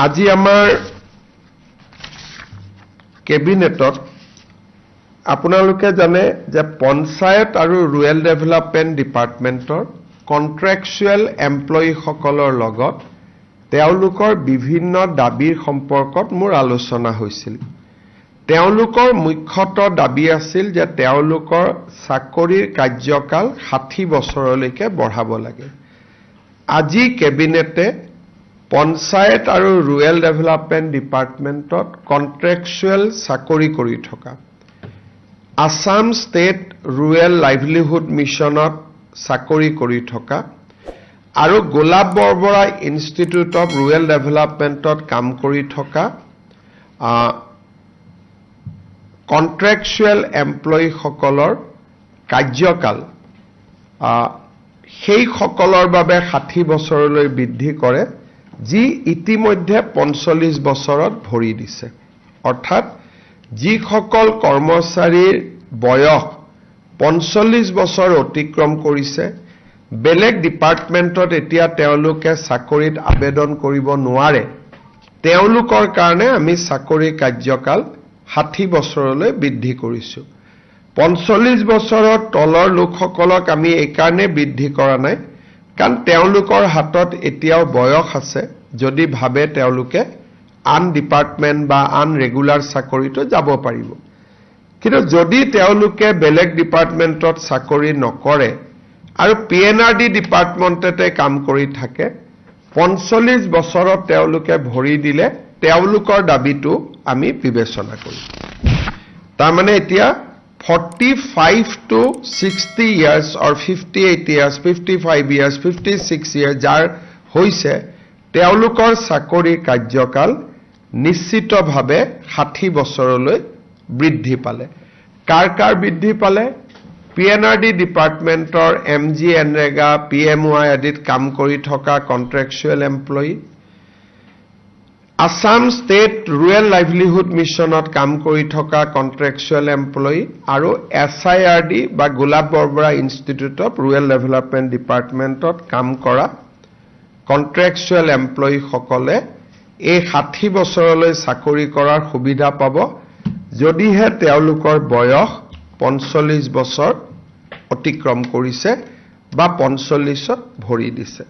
আজি আমাৰ কেবিনেটত আপোনালোকে জানে যে পঞ্চায়ত আৰু ৰুৰেল ডেভেলপমেন্ট ডিপাৰ্টমেন্টৰ কন্ট্ৰাকচুৱেল এমপ্লয়ী সকলৰ লগত তেওঁলোকৰ বিভিন্ন দাবীৰ সম্পৰ্কত মোৰ আলোচনা হৈছিল। তেওঁলোকৰ মুখ্যতঃ দাবী আছিল যে তেওঁলোকৰ চাকৰিৰ কাৰ্যকাল 60 বছৰলৈকে বঢ়াব লাগে। আজি কেবিনেটে পঞ্চায়ত আৰু ৰুৰেল ডেভেলপমেন্ট ডিপাৰ্টমেন্টত কন্ট্ৰাকচুৱেল চাকৰি কৰি থকা আসাম ষ্টেট ৰুৰেল লাইভলিহুড মিছনত চাকৰি কৰি থকা আৰু গোলাপ বৰবৰা ইনষ্টিটিউট অফ ৰুৰেল ডেভেলপমেন্টত কাম কৰি থকা কন্ট্ৰাকচুৱেল এমপ্লয়ী সকলৰ কাৰ্যকাল সেই সকলৰ বাবে 60 বছৰলৈ বৃদ্ধি কৰে, যি ইতিমধ্যে 45 বছৰত ভৰি দিছে। অৰ্থাৎ যিসকল কৰ্মচাৰীৰ বয়স 45 বছৰ অতিক্ৰম কৰিছে, বেলেগ ডিপাৰ্টমেন্টত এতিয়া তেওঁলোকে চাকৰিত আবেদন কৰিব নোৱাৰে, তেওঁলোকৰ কাৰণে আমি চাকৰি কাৰ্যকাল 60 বছৰলৈ বৃদ্ধি কৰিছো। 45 বছৰৰ তলৰ লোকসকলক আমি এই কাৰণে বৃদ্ধি কৰা নাই কাৰণ তেওঁলোকৰ হাতত এতিয়াও বয়স আছে, যদি ভাবে তেওঁলোকে আন ডিপাৰ্টমেন্ট বা আন ৰেগুলাৰ চাকৰিটো যাব পাৰিব। কিন্তু যদি তেওঁলোকে বেলেগ ডিপাৰ্টমেন্টত চাকৰি নকৰে আৰু পিএনআৰডি ডিপাৰ্টমেন্টতে কাম কৰি থাকে, 45 বছৰত তেওঁলোকে ভৰি দিলে তেওঁলোকৰ দাবীটো আমি বিবেচনা কৰিম। তাৰমানে এতিয়া 45 to 60 years or 58 years, 55 years, 56 years যাৰ হৈছে তেওঁলোকৰ চাকৰি কাৰ্যকাল নিশ্চিতভাৱে 60 বছৰলৈ বৃদ্ধি পালে। কাৰ বৃদ্ধি পালে? পিএনআৰডি ডিপাৰ্টমেন্টৰ এমজি এনৰেগা পিএমৱাই আদিত কাম কৰি থকা contractual employee, Assam state rural livelihood মিছনত কাম কৰি থকা কন্ট্ৰাকচুৱেল এমপ্লয়ী আৰু এছআইআৰডি বা Golap Borbora institute of rural development ডিপাৰ্টমেন্টত কাম কৰা কন্ট্ৰাকচুৱেল এমপ্লয়ী সকলে এই 60 বছৰলৈ চাকৰি কৰাৰ সুবিধা পাব, যদিহে তেওঁলোকৰ বয়স 45 বছৰ অতিক্ৰম কৰিছে বা 45ত ভৰি দিছে।